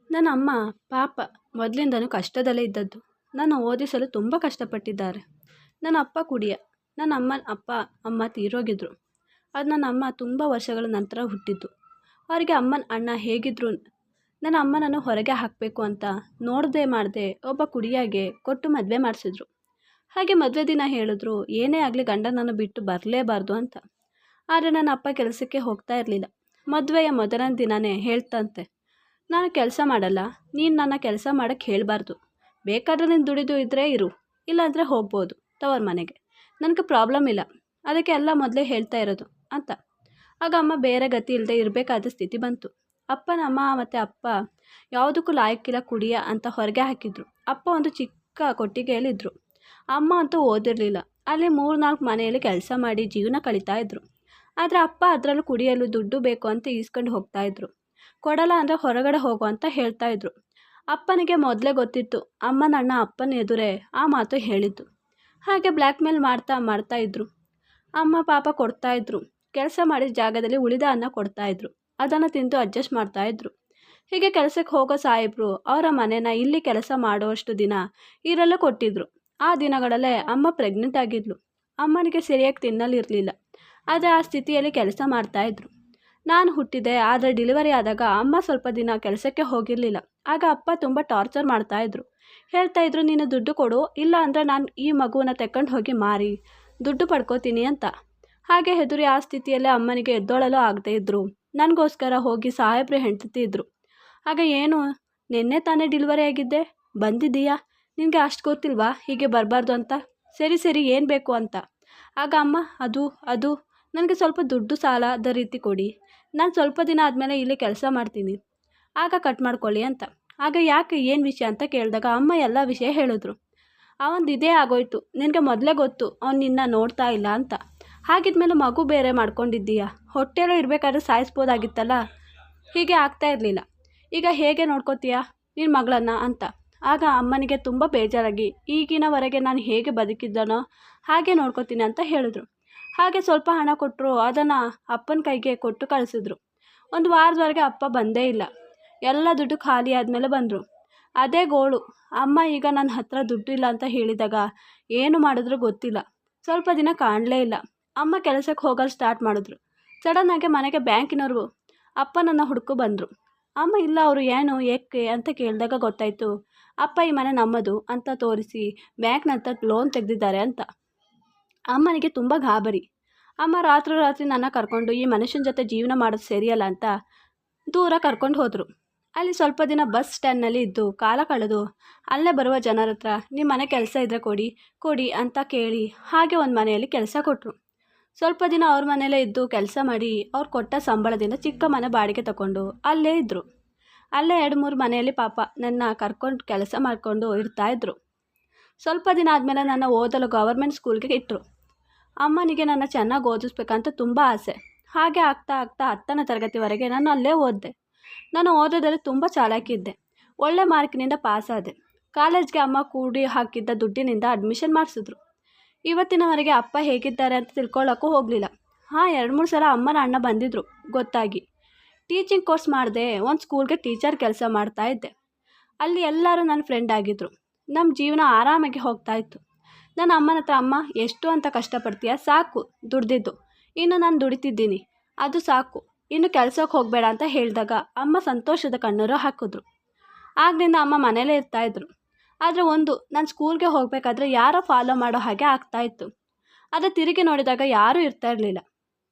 ನನ್ನ ಅಮ್ಮ ಪಾಪ ಮೊದಲಿಂದನೂ ಕಷ್ಟದಲ್ಲೇ ಇದ್ದದ್ದು. ನನ್ನ ಓದಿಸಲು ತುಂಬ ಕಷ್ಟಪಟ್ಟಿದ್ದಾರೆ. ನನ್ನ ಅಪ್ಪ ಕುಡಿಯ. ನನ್ನ ಅಮ್ಮ ತೀರೋಗಿದ್ರು. ಅದು ನನ್ನ ಅಮ್ಮ ತುಂಬ ವರ್ಷಗಳ ನಂತರ ಹುಟ್ಟಿದ್ದು. ಅವರಿಗೆ ಅಮ್ಮನ ಅಣ್ಣ ಹೇಗಿದ್ರು ನನ್ನ ಅಮ್ಮನನ್ನು ಹೊರಗೆ ಹಾಕಬೇಕು ಅಂತ ನೋಡದೆ ಮಾಡದೆ ಒಬ್ಬ ಕುಡಿಯಾಗೆ ಕೊಟ್ಟು ಮದುವೆ ಮಾಡಿಸಿದ್ರು. ಹಾಗೆ ಮದುವೆ ದಿನ ಹೇಳಿದ್ರು ಏನೇ ಆಗಲಿ ಗಂಡನನ್ನು ಬಿಟ್ಟು ಬರಲೇಬಾರ್ದು ಅಂತ. ಆದರೆ ನನ್ನ ಅಪ್ಪ ಕೆಲಸಕ್ಕೆ ಹೋಗ್ತಾ ಇರಲಿಲ್ಲ. ಮದುವೆಯ ಮೊದಲನೇ ದಿನವೇ ಹೇಳ್ತಂತೆ, ನಾನು ಕೆಲಸ ಮಾಡಲ್ಲ, ನೀನು ನನ್ನ ಕೆಲಸ ಮಾಡೋಕ್ಕೆ ಹೇಳಬಾರ್ದು. ಬೇಕಾದರೆ ನೀನು ದುಡಿದು ಇದ್ದರೆ ಇರು, ಇಲ್ಲಾಂದರೆ ಹೋಗ್ಬೋದು ತವ್ರ ಮನೆಗೆ. ನನಗೆ ಪ್ರಾಬ್ಲಮ್ ಇಲ್ಲ, ಅದಕ್ಕೆ ಎಲ್ಲ ಮೊದಲೇ ಹೇಳ್ತಾ ಇರೋದು ಅಂತ. ಆಗ ಅಮ್ಮ ಬೇರೆ ಗತಿ ಇಲ್ಲದೆ ಇರಬೇಕಾದ ಸ್ಥಿತಿ ಬಂತು. ಅಮ್ಮ ಮತ್ತು ಅಪ್ಪ ಯಾವುದಕ್ಕೂ ಲಾಯಕ್ಕಿಲ್ಲ ಕುಡಿಯ ಅಂತ ಹೊರಗೆ ಹಾಕಿದ್ರು. ಅಪ್ಪ ಒಂದು ಚಿಕ್ಕ ಕೊಟ್ಟಿಗೆಯಲ್ಲಿದ್ದರು. ಅಮ್ಮ ಅಂತೂ ಓದಿರಲಿಲ್ಲ. ಅಲ್ಲಿ 3-4 ಮನೆಯಲ್ಲಿ ಕೆಲಸ ಮಾಡಿ ಜೀವನ ಕಳೀತಾ ಇದ್ರು. ಆದರೆ ಅಪ್ಪ ಅದರಲ್ಲೂ ಕುಡಿಯಲು ದುಡ್ಡು ಬೇಕು ಅಂತ ಈಸ್ಕೊಂಡು ಹೋಗ್ತಾಯಿದ್ರು. ಕೊಡಲ್ಲ ಅಂದರೆ ಹೊರಗಡೆ ಹೋಗು ಅಂತ ಹೇಳ್ತಾಯಿದ್ರು. ಅಪ್ಪನಿಗೆ ಮೊದಲೇ ಗೊತ್ತಿತ್ತು ಅಮ್ಮನ ಅಣ್ಣ ಅಪ್ಪನ ಎದುರೇ ಆ ಮಾತು ಹೇಳಿದ್ದು. ಹಾಗೆ ಬ್ಲ್ಯಾಕ್ ಮೇಲ್ ಮಾಡ್ತಾ ಇದ್ರು. ಅಮ್ಮ ಪಾಪ ಕೊಡ್ತಾಯಿದ್ರು. ಕೆಲಸ ಮಾಡಿದ ಜಾಗದಲ್ಲಿ ಉಳಿದ ಅನ್ನ ಕೊಡ್ತಾಯಿದ್ರು. ಅದನ್ನು ತಿಂದು ಅಡ್ಜಸ್ಟ್ ಮಾಡ್ತಾಯಿದ್ರು. ಹೀಗೆ ಕೆಲಸಕ್ಕೆ ಹೋಗೋ ಸಾಹೇಬರು ಅವರ ಮನೇನ ಇಲ್ಲಿ ಕೆಲಸ ಮಾಡುವಷ್ಟು ದಿನ ಇರಲು ಕೊಟ್ಟಿದ್ರು. ಆ ದಿನಗಳಲ್ಲೇ ಅಮ್ಮ ಪ್ರೆಗ್ನೆಂಟ್ ಆಗಿದ್ಲು. ಅಮ್ಮನಿಗೆ ಸರಿಯಾಗಿ ತಿನ್ನಲಿರಲಿಲ್ಲ. ಆದರೆ ಆ ಸ್ಥಿತಿಯಲ್ಲಿ ಕೆಲಸ ಮಾಡ್ತಾಯಿದ್ರು. ನಾನು ಹುಟ್ಟಿದೆ. ಆದರೆ ಡೆಲಿವರಿ ಆದಾಗ ಅಮ್ಮ ಸ್ವಲ್ಪ ದಿನ ಕೆಲಸಕ್ಕೆ ಹೋಗಿರಲಿಲ್ಲ. ಆಗ ಅಪ್ಪ ತುಂಬ ಟಾರ್ಚರ್ ಮಾಡ್ತಾಯಿದ್ರು. ಹೇಳ್ತಾಯಿದ್ರು, ನೀನು ದುಡ್ಡು ಕೊಡು, ಇಲ್ಲ ಅಂದರೆ ನಾನು ಈ ಮಗುವನ್ನ ತೆಕ್ಕೊಂಡು ಹೋಗಿ ಮಾರಿ ದುಡ್ಡು ಪಡ್ಕೋತೀನಿ ಅಂತ. ಹಾಗೆ ಹೆದರಿ ಆ ಸ್ಥಿತಿಯಲ್ಲೇ ಅಮ್ಮನಿಗೆ ಎದ್ದೊಳಲು ಆಗದೆ ಇದ್ದರು. ನನಗೋಸ್ಕರ ಹೋಗಿ ಸಾಹೇಬ್ರು ಹೆಂಡ್ತಿದ್ರು. ಆಗ ಏನು, ನಿನ್ನೆ ತಾನೇ ಡೆಲಿವರಿ ಆಗಿದ್ದೆ, ಬಂದಿದ್ದೀಯಾ, ನಿನಗೆ ಅಷ್ಟು ಗೊತ್ತಿಲ್ವಾ ಹೀಗೆ ಬರಬಾರ್ದು ಅಂತ? ಸರಿ ಏನು ಬೇಕು ಅಂತ. ಆಗ ಅಮ್ಮ ಅದು ನನಗೆ ಸ್ವಲ್ಪ ದುಡ್ಡು ಸಾಲದ ರೀತಿ ಕೊಡಿ, ನಾನು ಸ್ವಲ್ಪ ದಿನ ಆದಮೇಲೆ ಇಲ್ಲಿ ಕೆಲಸ ಮಾಡ್ತೀನಿ, ಆಗ ಕಟ್ ಮಾಡ್ಕೊಳ್ಳಿ ಅಂತ. ಆಗ ಯಾಕೆ, ಏನು ವಿಷಯ ಅಂತ ಕೇಳಿದಾಗ ಅಮ್ಮ ಎಲ್ಲ ವಿಷಯ ಹೇಳಿದ್ರು. ಅವನದು ಇದೇ ಆಗೋಯ್ತು, ನಿನಗೆ ಮೊದಲೇ ಗೊತ್ತು ಅವ್ನು ನಿನ್ನ ನೋಡ್ತಾ ಇಲ್ಲ ಅಂತ. ಹಾಗಿದ್ಮೇಲೆ ಮಗು ಬೇರೆ ಮಾಡ್ಕೊಂಡಿದ್ದೀಯಾ, ಹೊಟ್ಟೆಲೂ ಇರಬೇಕಾದ್ರೆ ಸಾಯಿಸ್ಬೋದಾಗಿತ್ತಲ್ಲ, ಹೀಗೆ ಆಗ್ತಾ ಇರಲಿಲ್ಲ, ಈಗ ಹೇಗೆ ನೋಡ್ಕೋತೀಯಾ ನಿನ್ನ ಮಗಳನ್ನು ಅಂತ. ಆಗ ಅಮ್ಮನಿಗೆ ತುಂಬ ಬೇಜಾರಾಗಿ ಈಗಿನವರೆಗೆ ನಾನು ಹೇಗೆ ಬದುಕಿದ್ದನೋ ಹಾಗೆ ನೋಡ್ಕೋತೀನಿ ಅಂತ ಹೇಳಿದ್ರು. ಹಾಗೆ ಸ್ವಲ್ಪ ಹಣ ಕೊಟ್ಟರು. ಅದನ್ನು ಅಪ್ಪನ ಕೈಗೆ ಕೊಟ್ಟು ಕಳಿಸಿದ್ರು. 1 ವಾರದವರೆಗೆ ಅಪ್ಪ ಬಂದೇ ಇಲ್ಲ. ಎಲ್ಲ ದುಡ್ಡು ಖಾಲಿ ಆದಮೇಲೆ ಬಂದರು. ಅದೇ ಗೋಳು. ಅಮ್ಮ ಈಗ ನನ್ನ ಹತ್ರ ದುಡ್ಡು ಇಲ್ಲ ಅಂತ ಹೇಳಿದಾಗ ಏನು ಮಾಡಿದ್ರು ಗೊತ್ತಿಲ್ಲ. ಸ್ವಲ್ಪ ದಿನ ಕಾಣಲೇ ಇಲ್ಲ. ಅಮ್ಮ ಕೆಲಸಕ್ಕೆ ಹೋಗಲು ಸ್ಟಾರ್ಟ್ ಮಾಡಿದ್ರು. ಸಡನ್ನಾಗಿ ಮನೆಗೆ ಬ್ಯಾಂಕಿನವರು ಅಪ್ಪನನ್ನು ಹುಡುಕು ಬಂದರು. ಅಮ್ಮ ಇಲ್ಲ, ಅವರು ಏನು ಏಕೆ ಅಂತ ಕೇಳಿದಾಗ ಗೊತ್ತಾಯಿತು, ಅಪ್ಪ ಈ ಮನೆ ನಮ್ಮದು ಅಂತ ತೋರಿಸಿ ಬ್ಯಾಂಕ್ನಂತ ಲೋನ್ ತೆಗೆದಿದ್ದಾರೆ ಅಂತ. ಅಮ್ಮನಿಗೆ ತುಂಬ ಗಾಬರಿ. ಅಮ್ಮ ರಾತ್ರಿ ನನ್ನ ಕರ್ಕೊಂಡು ಈ ಮನುಷ್ಯನ ಜೊತೆ ಜೀವನ ಮಾಡೋದು ಸರಿಯಲ್ಲ ಅಂತ ದೂರ ಕರ್ಕೊಂಡು ಹೋದರು. ಅಲ್ಲಿ ಸ್ವಲ್ಪ ದಿನ ಬಸ್ ಸ್ಟ್ಯಾಂಡ್ನಲ್ಲಿ ಇದ್ದು ಕಾಲ ಕಳೆದು ಅಲ್ಲೇ ಬರುವ ಜನರ ಹತ್ರ ನಿಮ್ಮ ಮನೆ ಕೆಲಸ ಇದ್ದರೆ ಕೊಡಿ ಅಂತ ಕೇಳಿ ಹಾಗೆ ಒಂದು ಮನೆಯಲ್ಲಿ ಕೆಲಸ ಕೊಟ್ಟರು. ಸ್ವಲ್ಪ ದಿನ ಅವ್ರ ಮನೆಯಲ್ಲೇ ಇದ್ದು ಕೆಲಸ ಮಾಡಿ ಅವ್ರು ಕೊಟ್ಟ ಸಂಬಳದಿಂದ ಚಿಕ್ಕ ಮನೆ ಬಾಡಿಗೆ ತಗೊಂಡು ಅಲ್ಲೇ ಇದ್ದರು. ಅಲ್ಲೇ 2-3 ಮನೆಯಲ್ಲಿ ಪಾಪ ನನ್ನ ಕರ್ಕೊಂಡು ಕೆಲಸ ಮಾಡಿಕೊಂಡು ಇರ್ತಾಯಿದ್ರು. ಸ್ವಲ್ಪ ದಿನ ಆದಮೇಲೆ ನನ್ನ ಓದಲು ಗವರ್ಮೆಂಟ್ ಸ್ಕೂಲ್ಗೆ ಇಟ್ಟರು. ಅಮ್ಮನಿಗೆ ನನ್ನ ಚೆನ್ನಾಗಿ ಓದಿಸ್ಬೇಕಂತ ತುಂಬ ಆಸೆ. ಹಾಗೆ ಆಗ್ತಾ 10ನೇ ತರಗತಿವರೆಗೆ ನಾನು ಅಲ್ಲೇ ಓದಿದೆ. ನಾನು ಓದೋದ್ರಲ್ಲಿ ತುಂಬ ಚಾಲಾಕಿದ್ದೆ. ಒಳ್ಳೆ ಮಾರ್ಕಿನಿಂದ ಪಾಸಾದೆ. ಕಾಲೇಜ್ಗೆ ಅಮ್ಮ ಕೂಡಿ ಹಾಕಿದ್ದ ದುಡ್ಡಿನಿಂದ ಅಡ್ಮಿಷನ್ ಮಾಡಿಸಿದ್ರು. ಇವತ್ತಿನವರೆಗೆ ಅಪ್ಪ ಹೇಗಿದ್ದಾರೆ ಅಂತ ತಿಳ್ಕೊಳ್ಳೋಕ್ಕೂ ಹೋಗಲಿಲ್ಲ. 2-3 ಸಲ ಅಮ್ಮನ ಅಣ್ಣ ಬಂದಿದ್ದರು ಗೊತ್ತಾಗಿ. ಟೀಚಿಂಗ್ ಕೋರ್ಸ್ ಮಾಡಿದೆ. ಒಂದು ಸ್ಕೂಲ್ಗೆ ಟೀಚರ್ ಕೆಲಸ ಮಾಡ್ತಾಯಿದ್ದೆ. ಅಲ್ಲಿ ಎಲ್ಲರೂ ನನ್ನ ಫ್ರೆಂಡ್ ಆಗಿದ್ದರು. ನಮ್ಮ ಜೀವನ ಆರಾಮಾಗಿ ಹೋಗ್ತಾಯಿತ್ತು. ನನ್ನ ಅಮ್ಮನ ಹತ್ರ, ಅಮ್ಮ ಎಷ್ಟು ಅಂತ ಕಷ್ಟಪಡ್ತೀಯ, ಸಾಕು ದುಡ್ದಿದ್ದು, ಇನ್ನು ನಾನು ದುಡಿತಿದ್ದೀನಿ, ಅದು ಸಾಕು, ಇನ್ನು ಕೆಲಸಕ್ಕೆ ಹೋಗಬೇಡ ಅಂತ ಹೇಳಿದಾಗ ಅಮ್ಮ ಸಂತೋಷದ ಕಣ್ಣೀರು ಹಾಕಿದ್ರು. ಆಗಲಿಂದ ಅಮ್ಮ ಮನೇಲೇ ಇರ್ತಾಯಿದ್ರು. ಆದರೆ ನಾನು ಸ್ಕೂಲ್ಗೆ ಹೋಗಬೇಕಾದ್ರೆ ಯಾರೋ ಫಾಲೋ ಮಾಡೋ ಹಾಗೆ ಆಗ್ತಾಯಿತ್ತು. ಅದು ತಿರುಗಿ ನೋಡಿದಾಗ ಯಾರೂ ಇರ್ತಾ ಇರಲಿಲ್ಲ.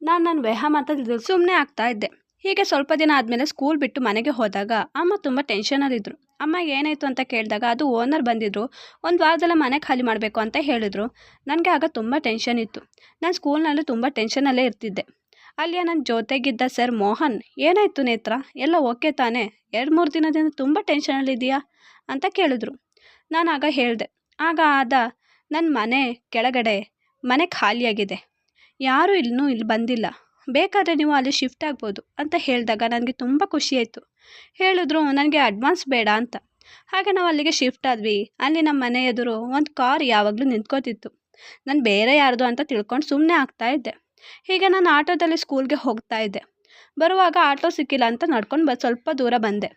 ನಾನು ವ್ಯಹ ಅಂತ ಸುಮ್ಮನೆ ಆಗ್ತಾಯಿದ್ದೆ. ಹೀಗೆ ಸ್ವಲ್ಪ ದಿನ ಆದಮೇಲೆ ಸ್ಕೂಲ್ ಬಿಟ್ಟು ಮನೆಗೆ ಹೋದಾಗ ಅಮ್ಮ ತುಂಬ ಟೆನ್ಷನಲ್ಲಿದ್ದರು. ಅಮ್ಮ ಏನಾಯಿತು ಅಂತ ಕೇಳಿದಾಗ ಅದು ಓನರ್ ಬಂದಿದ್ದರು, 1 ವಾರದಲ್ಲೇ ಮನೆ ಖಾಲಿ ಮಾಡಬೇಕು ಅಂತ ಹೇಳಿದರು. ನನಗೆ ಆಗ ತುಂಬ ಟೆನ್ಷನ್ ಇತ್ತು. ನಾನು ಸ್ಕೂಲ್ನಲ್ಲಿ ತುಂಬ ಟೆನ್ಷನಲ್ಲೇ ಇರ್ತಿದ್ದೆ. ಅಲ್ಲಿಯ ನನ್ನ ಜೊತೆಗಿದ್ದ ಸರ್ ಮೋಹನ್, ಏನಾಯಿತು ನೇತ್ರ, ಎಲ್ಲ ಓಕೆ ತಾನೇ, 2-3 ದಿನದಿಂದ ತುಂಬ ಟೆನ್ಷನಲ್ಲಿದೆಯಾ ಅಂತ ಕೇಳಿದ್ರು. ನಾನು ಆಗ ಹೇಳಿದೆ, ನನ್ನ ಮನೆ ಕೆಳಗಡೆ ಮನೆ ಖಾಲಿಯಾಗಿದೆ, ಯಾರೂ ಇಲ್ಲಿ ಬಂದಿಲ್ಲ, ಬೇಕಾದರೆ ನೀವು ಅಲ್ಲಿ ಶಿಫ್ಟ್ ಆಗ್ಬೋದು ಅಂತ ಹೇಳಿದಾಗ ನನಗೆ ತುಂಬ ಖುಷಿಯಾಯಿತು. ಹೇಳಿದ್ರು ನನಗೆ ಅಡ್ವಾನ್ಸ್ ಬೇಡ ಅಂತ. ಹಾಗೆ ನಾವು ಅಲ್ಲಿಗೆ ಶಿಫ್ಟ್ ಆದ್ವಿ. ಅಲ್ಲಿ ನಮ್ಮ ಮನೆ ಎದುರು ಒಂದು ಕಾರ್ ಯಾವಾಗಲೂ ನಿಂತ್ಕೋತಿತ್ತು. ನಾನು ಬೇರೆ ಯಾರ್ದು ಅಂತ ತಿಳ್ಕೊಂಡು ಸುಮ್ಮನೆ ಆಗ್ತಾಯಿದ್ದೆ. ಹೀಗೆ ನಾನು ಆಟೋದಲ್ಲಿ ಸ್ಕೂಲ್ಗೆ ಹೋಗ್ತಾಯಿದ್ದೆ. ಬರುವಾಗ ಆಟೋ ಸಿಕ್ಕಿಲ್ಲ ಅಂತ ನಡ್ಕೊಂಡು ಸ್ವಲ್ಪ ದೂರ ಬಂದೆ.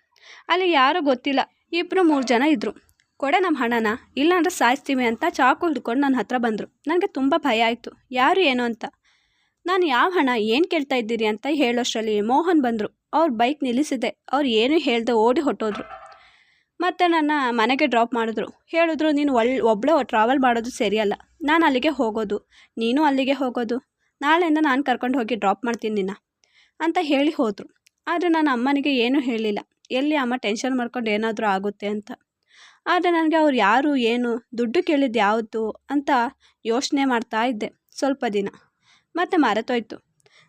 ಅಲ್ಲಿ ಯಾರೋ ಗೊತ್ತಿಲ್ಲ 2-3 ಜನ ಇದ್ದರು. ಕೊಡೆ ನಮ್ಮ ಹಣನ, ಇಲ್ಲಾಂದ್ರೆ ಸಾಯಿಸ್ತೀವಿ ಅಂತ ಚಾಕು ಹಿಡ್ಕೊಂಡು ನನ್ನ ಹತ್ರ ಬಂದರು. ನನಗೆ ತುಂಬ ಭಯ ಆಯಿತು, ಯಾರು ಏನು ಅಂತ. ನಾನು ಯಾವ ಹಣ, ಏನು ಕೇಳ್ತಾ ಇದ್ದೀರಿ ಅಂತ ಹೇಳೋಷ್ಟರಲ್ಲಿ ಮೋಹನ್ ಬಂದರು. ಅವ್ರ ಬೈಕ್ ನಿಲ್ಲಿಸಿದೆ. ಅವ್ರು ಏನೂ ಹೇಳ್ದೆ ಓಡಿ ಹೊಟ್ಟೋದ್ರು. ಮತ್ತು ನನ್ನ ಮನೆಗೆ ಡ್ರಾಪ್ ಮಾಡಿದ್ರು. ಹೇಳಿದ್ರು, ನೀನು ಒಬ್ಬಳೇ ಟ್ರಾವೆಲ್ ಮಾಡೋದು ಸರಿಯಲ್ಲ, ನಾನು ಅಲ್ಲಿಗೆ ಹೋಗೋದು, ನೀನು ಅಲ್ಲಿಗೆ ಹೋಗೋದು, ನಾಳೆಯಿಂದ ನಾನು ಕರ್ಕೊಂಡು ಹೋಗಿ ಡ್ರಾಪ್ ಮಾಡ್ತೀನಿ ನಿನ್ನ ಅಂತ ಹೇಳಿ ಹೋದರು. ಆದರೆ ನನ್ನ ಅಮ್ಮನಿಗೆ ಏನೂ ಹೇಳಿಲ್ಲ, ಎಲ್ಲಿ ಅಮ್ಮ ಟೆನ್ಷನ್ ಮಾಡ್ಕೊಂಡು ಏನಾದರೂ ಆಗುತ್ತೆ ಅಂತ. ಆದರೆ ನನಗೆ ಅವ್ರು ಯಾರು, ಏನು, ದುಡ್ಡು ಕೇಳಿದ್ದು ಯಾವುದು ಅಂತ ಯೋಚನೆ ಮಾಡ್ತಾ ಇದ್ದೆ ಸ್ವಲ್ಪ ದಿನ. ಮತ್ತು ಮರೆತೋಯ್ತು.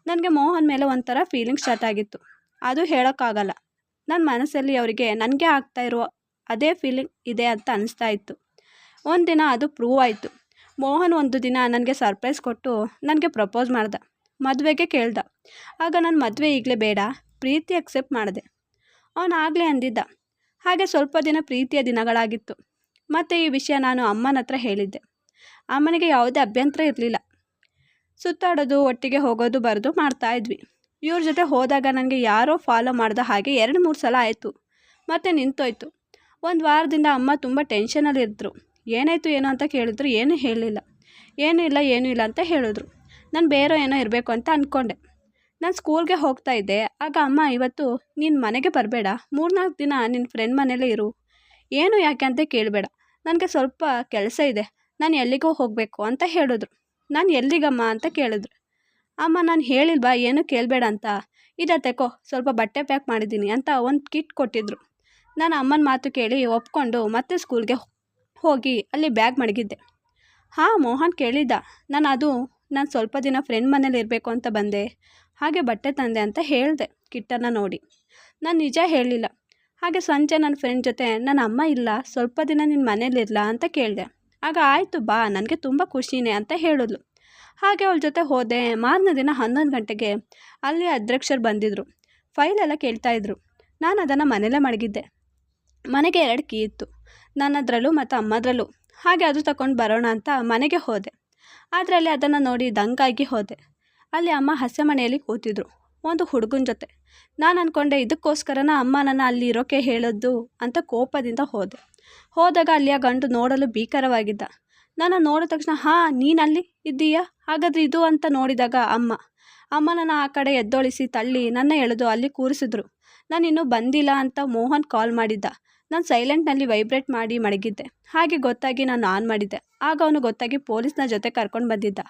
ನನಗೆ ಮೋಹನ್ ಮೇಲೆ ಒಂಥರ ಫೀಲಿಂಗ್ ಸ್ಟಾರ್ಟ್ ಆಗಿತ್ತು. ಅದು ಹೇಳೋಕ್ಕಾಗಲ್ಲ. ನನ್ನ ಮನಸ್ಸಲ್ಲಿ ಅವರಿಗೆ ನನಗೆ ಆಗ್ತಾ ಇರೋ ಅದೇ ಫೀಲಿಂಗ್ ಇದೆ ಅಂತ ಅನಿಸ್ತಾ ಇತ್ತು. ಒಂದಿನ ಅದು ಪ್ರೂವ್ ಆಯಿತು. ಮೋಹನ್ ಒಂದು ದಿನ ನನಗೆ ಸರ್ಪ್ರೈಸ್ ಕೊಟ್ಟು ನನಗೆ ಪ್ರಪೋಸ್ ಮಾಡ್ದ, ಮದುವೆಗೆ ಕೇಳ್ದ. ಆಗ ನಾನು ಮದುವೆ ಈಗಲೇ ಬೇಡ, ಪ್ರೀತಿ ಅಕ್ಸೆಪ್ಟ್ ಮಾಡಿದೆ. ಅವನು ಆಗಲೇ ಅಂದಿದ್ದ. ಹಾಗೆ ಸ್ವಲ್ಪ ದಿನ ಪ್ರೀತಿಯ ದಿನಗಳಾಗಿತ್ತು. ಮತ್ತು ಈ ವಿಷಯ ನಾನು ಅಮ್ಮನ ಹತ್ರ ಹೇಳಿದ್ದೆ. ಅಮ್ಮನಿಗೆ ಯಾವುದೇ ಅಭ್ಯಂತರ ಇರಲಿಲ್ಲ. ಸುತ್ತಾಡೋದು, ಒಟ್ಟಿಗೆ ಹೋಗೋದು ಬರೋದು ಮಾಡ್ತಾಯಿದ್ವಿ. ಇವ್ರ ಜೊತೆ ಹೋದಾಗ ನನಗೆ ಯಾರೋ ಫಾಲೋ ಮಾಡ್ದ ಹಾಗೆ 2-3 ಸಲ ಆಯಿತು. ಮತ್ತು ನಿಂತೋಯ್ತು. ಒಂದು ವಾರದಿಂದ ಅಮ್ಮ ತುಂಬ ಟೆನ್ಷನಲ್ಲಿದ್ದರು. ಏನಾಯಿತು ಏನೋ ಅಂತ ಕೇಳಿದ್ರು, ಏನೂ ಹೇಳಲಿಲ್ಲ. ಏನೂ ಇಲ್ಲ ಅಂತ ಹೇಳಿದ್ರು. ನಾನು ಬೇರೆ ಏನೋ ಇರಬೇಕು ಅಂತ ಅಂದ್ಕೊಂಡೆ. ನಾನು ಸ್ಕೂಲ್ಗೆ ಹೋಗ್ತಾ ಇದ್ದೆ. ಆಗ ಅಮ್ಮ, ಇವತ್ತು ನೀನು ಮನೆಗೆ ಬರಬೇಡ, 3-4 ದಿನ ನಿನ್ನ ಫ್ರೆಂಡ್ ಮನೇಲೇ ಇರು, ಏನು ಯಾಕೆ ಅಂತ ಕೇಳಬೇಡ, ನನಗೆ ಸ್ವಲ್ಪ ಕೆಲಸ ಇದೆ, ನಾನು ಎಲ್ಲಿಗೋ ಹೋಗಬೇಕು ಅಂತ ಹೇಳಿದ್ರು. ನಾನು ಎಲ್ಲಿಗಮ್ಮ ಅಂತ ಕೇಳಿದ್ರು. ಅಮ್ಮ, ನಾನು ಹೇಳಿಲ್ವಾ ಏನೂ ಕೇಳಬೇಡ ಅಂತ, ಇದ ತೆಕೋ, ಸ್ವಲ್ಪ ಬಟ್ಟೆ ಪ್ಯಾಕ್ ಮಾಡಿದ್ದೀನಿ ಅಂತ ಒಂದು ಕಿಟ್ ಕೊಟ್ಟಿದ್ರು. ನಾನು ಅಮ್ಮನ ಮಾತು ಕೇಳಿ ಒಪ್ಕೊಂಡು ಮತ್ತೆ ಸ್ಕೂಲ್ಗೆ ಹೋಗಿ ಅಲ್ಲಿ ಬ್ಯಾಗ್ ಮಡಗಿದ್ದೆ. ಹಾಂ, ಮೋಹನ್ ಕೇಳಿದ್ದ. ನಾನು ಸ್ವಲ್ಪ ದಿನ ಫ್ರೆಂಡ್ ಮನೇಲಿ ಇರಬೇಕು ಅಂತ ಬಂದೆ, ಹಾಗೆ ಬಟ್ಟೆ ತಂದೆ ಅಂತ ಹೇಳಿದೆ ಕಿಟ್ಟನ್ನು ನೋಡಿ. ನಾನು ನಿಜ ಹೇಳಲಿಲ್ಲ. ಹಾಗೆ ಸಂಜೆ ನನ್ನ ಫ್ರೆಂಡ್ ಜೊತೆ, ನನ್ನ ಅಮ್ಮ ಇಲ್ಲ, ಸ್ವಲ್ಪ ದಿನ ನಿನ್ನ ಮನೇಲಿರಲ್ಲ ಅಂತ ಕೇಳಿದೆ. ಆಗ ಆಯಿತು ಬಾ, ನನಗೆ ತುಂಬ ಖುಷಿನೇ ಅಂತ ಹೇಳಿದ್ಲು. ಹಾಗೆ ಅವಳ ಜೊತೆ ಹೋದೆ. ಮಾರನೇ ದಿನ 11 ಗಂಟೆಗೆ ಅಲ್ಲಿ ಅಧ್ಯಕ್ಷರು ಬಂದಿದ್ದರು. ಫೈಲೆಲ್ಲ ಕೇಳ್ತಾಯಿದ್ರು. ನಾನು ಅದನ್ನು ಮನೇಲೇ ಮಡಗಿದ್ದೆ. ಮನೆಗೆ 2 ಕೀ ಇತ್ತು, ನನ್ನದ್ರಲ್ಲೂ ಮತ್ತು ಅಮ್ಮದ್ರಲ್ಲೂ. ಹಾಗೆ ಅದು ತಗೊಂಡು ಬರೋಣ ಅಂತ ಮನೆಗೆ ಹೋದೆ. ಆದರೆ ಅಲ್ಲಿ ಅದನ್ನು ನೋಡಿ ದಂಗಾಗಿ ಹೋದೆ. ಅಲ್ಲಿ ಅಮ್ಮ ಹಸೆ ಮನೆಯಲ್ಲಿ ಕೂತಿದ್ರು ಒಂದು ಹುಡುಗನ ಜೊತೆ. ನಾನು ಅಂದ್ಕೊಂಡೆ, ಇದಕ್ಕೋಸ್ಕರನ ಅಮ್ಮ ನನ್ನ ಅಲ್ಲಿ ಇರೋಕ್ಕೆ ಹೇಳೋದು ಅಂತ ಕೋಪದಿಂದ ಹೋದಾಗ ಅಲ್ಲಿಯ ಗಂಡು ನೋಡಲು ಭೀಕರವಾಗಿದ್ದ. ನಾನು ನೋಡಿದ ತಕ್ಷಣ, ಹಾಂ, ನೀನು ಅಲ್ಲಿ ಇದ್ದೀಯಾ, ಹಾಗಾದರೆ ಇದು ಅಂತ ನೋಡಿದಾಗ ಅಮ್ಮ ನನ್ನ ಆ ಕಡೆ ಎದ್ದೊಳಿಸಿ ತಳ್ಳಿ ನನ್ನ ಎಳೆದು ಅಲ್ಲಿ ಕೂರಿಸಿದ್ರು. ನಾನು ಇನ್ನೂ ಬಂದಿಲ್ಲ ಅಂತ ಮೋಹನ್ ಕಾಲ್ ಮಾಡಿದ್ದ. ನಾನು ಸೈಲೆಂಟ್ನಲ್ಲಿ ವೈಬ್ರೇಟ್ ಮಾಡಿ ಮಡಗಿದ್ದೆ. ಹಾಗೆ ಗೊತ್ತಾಗಿ ನಾನು ಆನ್ ಮಾಡಿದ್ದೆ. ಆಗ ಅವನು ಗೊತ್ತಾಗಿ ಪೊಲೀಸ್ನ ಜೊತೆ ಕರ್ಕೊಂಡು ಬಂದಿದ್ದ.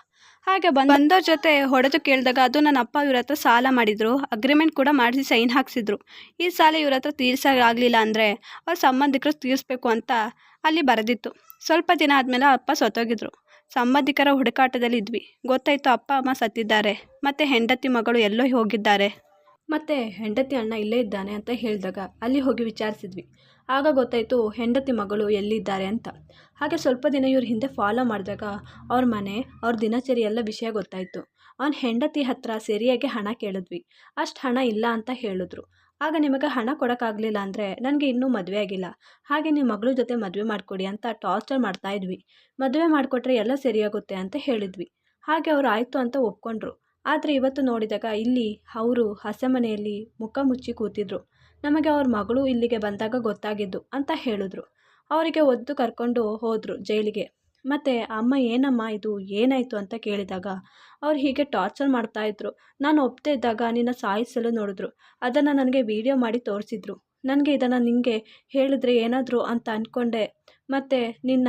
ಹಾಗೆ ಬಂದವ್ರ ಜೊತೆ ಹೊಡೆದು ಕೇಳಿದಾಗ, ಅದು ನನ್ನ ಅಪ್ಪ ಇವ್ರ ಹತ್ರ ಸಾಲ ಮಾಡಿದರು, ಅಗ್ರಿಮೆಂಟ್ ಕೂಡ ಮಾಡಿಸಿ ಸೈನ್ ಹಾಕ್ಸಿದ್ರು. ಈ ಸಾಲ ಇವ್ರ ಹತ್ರ ತೀರ್ಸೋಕ್ಕಾಗಲಿಲ್ಲ ಅಂದರೆ ಅವ್ರ ಸಂಬಂಧಿಕರು ತೀರಿಸ್ಬೇಕು ಅಂತ ಅಲ್ಲಿ ಬರೆದಿತ್ತು. ಸ್ವಲ್ಪ ದಿನ ಆದಮೇಲೆ ಅಪ್ಪ ಸತ್ತೋಗಿದ್ರು. ಸಂಬಂಧಿಕರ ಹುಡುಕಾಟದಲ್ಲಿ ಇದ್ವಿ. ಗೊತ್ತಾಯಿತು, ಅಪ್ಪ ಅಮ್ಮ ಸತ್ತಿದ್ದಾರೆ, ಮತ್ತು ಹೆಂಡತಿ ಮಗಳು ಎಲ್ಲೋ ಹೋಗಿದ್ದಾರೆ, ಮತ್ತು ಹೆಂಡತಿ ಅಣ್ಣ ಇಲ್ಲೇ ಇದ್ದಾನೆ ಅಂತ ಹೇಳಿದಾಗ ಅಲ್ಲಿ ಹೋಗಿ ವಿಚಾರಿಸಿದ್ವಿ. ಆಗ ಗೊತ್ತಾಯಿತು ಹೆಂಡತಿ ಮಗಳು ಎಲ್ಲಿದ್ದಾರೆ ಅಂತ. ಹಾಗೆ ಸ್ವಲ್ಪ ದಿನ ಇವ್ರ ಹಿಂದೆ ಫಾಲೋ ಮಾಡಿದಾಗ ಅವ್ರ ಮನೆ, ಅವ್ರ ದಿನಚರಿ ಎಲ್ಲ ವಿಷಯ ಗೊತ್ತಾಯಿತು. ಅವ್ನ ಹೆಂಡತಿ ಹತ್ರ ಸರಿಯಾಗಿ ಹಣ ಕೇಳಿದ್ವಿ. ಅಷ್ಟು ಹಣ ಇಲ್ಲ ಅಂತ ಹೇಳಿದ್ರು. ಆಗ ನಿಮಗೆ ಹಣ ಕೊಡೋಕ್ಕಾಗಲಿಲ್ಲ ಅಂದರೆ ನನಗೆ ಇನ್ನೂ ಮದುವೆ ಆಗಿಲ್ಲ, ಹಾಗೆ ನಿಮ್ಮ ಮಗಳ ಜೊತೆ ಮದುವೆ ಮಾಡಿಕೊಡಿ ಅಂತ ಟಾರ್ಚರ್ ಮಾಡ್ತಾಯಿದ್ವಿ. ಮದುವೆ ಮಾಡಿಕೊಟ್ರೆ ಎಲ್ಲ ಸರಿಯಾಗುತ್ತೆ ಅಂತ ಹೇಳಿದ್ವಿ. ಹಾಗೆ ಅವರು ಆಯಿತು ಅಂತ ಒಪ್ಕೊಂಡ್ರು. ಆದರೆ ಇವತ್ತು ನೋಡಿದಾಗ ಇಲ್ಲಿ ಅವರು ಹಸೆಮನೆಯಲ್ಲಿ ಮುಖ ಮುಚ್ಚಿ ಕೂತಿದ್ರು. ನಮಗೆ ಅವ್ರ ಮಗಳು ಇಲ್ಲಿಗೆ ಬಂದಾಗ ಗೊತ್ತಾಗಿದ್ದು ಅಂತ ಹೇಳಿದ್ರು. ಅವರಿಗೆ ಒದ್ದು ಕರ್ಕೊಂಡು ಹೋದರು ಜೈಲಿಗೆ. ಮತ್ತು ಅಮ್ಮ, ಏನಮ್ಮ ಇದು ಏನಾಯಿತು ಅಂತ ಕೇಳಿದಾಗ ಅವ್ರು ಹೀಗೆ ಟಾರ್ಚರ್ ಮಾಡ್ತಾಯಿದ್ರು. ನಾನು ಒಪ್ಪದೇ ಇದ್ದಾಗ ನಿನ್ನ ಸಾಯಿಸಲು ನೋಡಿದ್ರು. ಅದನ್ನು ನನಗೆ ವಿಡಿಯೋ ಮಾಡಿ ತೋರಿಸಿದ್ರು. ನನಗೆ ಇದನ್ನು ನಿನಗೆ ಹೇಳಿದ್ರೆ ಏನಾದರೂ ಅಂತ ಅಂದ್ಕೊಂಡೆ. ಮತ್ತು ನಿನ್ನ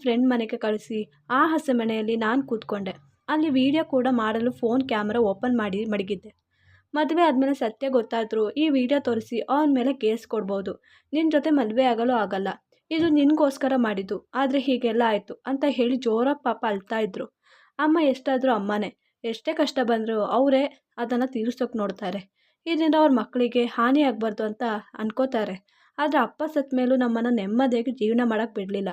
ಫ್ರೆಂಡ್ ಮನೆಗೆ ಕಳಿಸಿ ಆ ಹಸೆಮನೆಯಲ್ಲಿ ನಾನು ಕೂತ್ಕೊಂಡೆ. ಅಲ್ಲಿ ವಿಡಿಯೋ ಕೂಡ ಮಾಡಲು ಫೋನ್ ಕ್ಯಾಮ್ರಾ ಓಪನ್ ಮಾಡಿ ಮಡಗಿದ್ದೆ. ಮದುವೆ ಆದಮೇಲೆ ಸತ್ಯ ಗೊತ್ತಾದರೂ ಈ ವಿಡಿಯೋ ತೋರಿಸಿ ಅವನ ಮೇಲೆ ಕೇಸ್ ಕೊಡ್ಬೋದು. ನಿನ್ನ ಜೊತೆ ಮದುವೆ ಆಗಲು ಆಗಲ್ಲ, ಇದು ನಿನಗೋಸ್ಕರ ಮಾಡಿದ್ದು, ಆದರೆ ಹೀಗೆಲ್ಲ ಆಯಿತು ಅಂತ ಹೇಳಿ ಜೋರಾಗಿ ಪಾಪ ಅಳ್ತಾಯಿದ್ರು. ಅಮ್ಮ ಎಷ್ಟಾದರೂ ಅಮ್ಮನೇ, ಎಷ್ಟೇ ಕಷ್ಟ ಬಂದರೂ ಅವರೇ ಅದನ್ನು ತೀರಿಸೋಕೆ ನೋಡ್ತಾರೆ. ಇದರಿಂದ ಅವ್ರ ಮಕ್ಕಳಿಗೆ ಹಾನಿ ಆಗಬಾರ್ದು ಅಂತ ಅನ್ಕೋತಾರೆ. ಆದರೆ ಅಪ್ಪ ಸತ್ತ ಮೇಲೂ ನಮ್ಮನ್ನು ನೆಮ್ಮದಿಯಾಗಿ ಜೀವನ ಮಾಡೋಕ್ಕೆ ಬಿಡಲಿಲ್ಲ.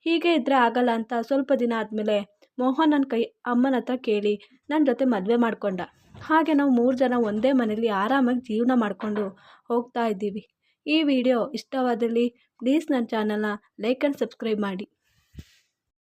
ಹೀಗೆ ಇದ್ದರೆ ಆಗಲ್ಲ ಅಂತ ಸ್ವಲ್ಪ ದಿನ ಆದಮೇಲೆ ಮೋಹನ್ ನನ್ನ ಅಮ್ಮನ ಹತ್ರ ಕೇಳಿ ನನ್ನ ಜೊತೆ ಮದುವೆ ಮಾಡಿಕೊಂಡ. ಹಾಗೆ ನಾವು 3 ಜನ ಒಂದೇ ಮನೇಲಿ ಆರಾಮಾಗಿ ಜೀವನ ಮಾಡಿಕೊಂಡು ಹೋಗ್ತಾ ಇದ್ದೀವಿ. ಈ ವಿಡಿಯೋ ಇಷ್ಟವಾದಲ್ಲಿ ಪ್ಲೀಸ್ ನನ್ನ ಚಾನಲ್ನ ಲೈಕ್ ಆ್ಯಂಡ್ ಸಬ್ಸ್ಕ್ರೈಬ್ ಮಾಡಿ.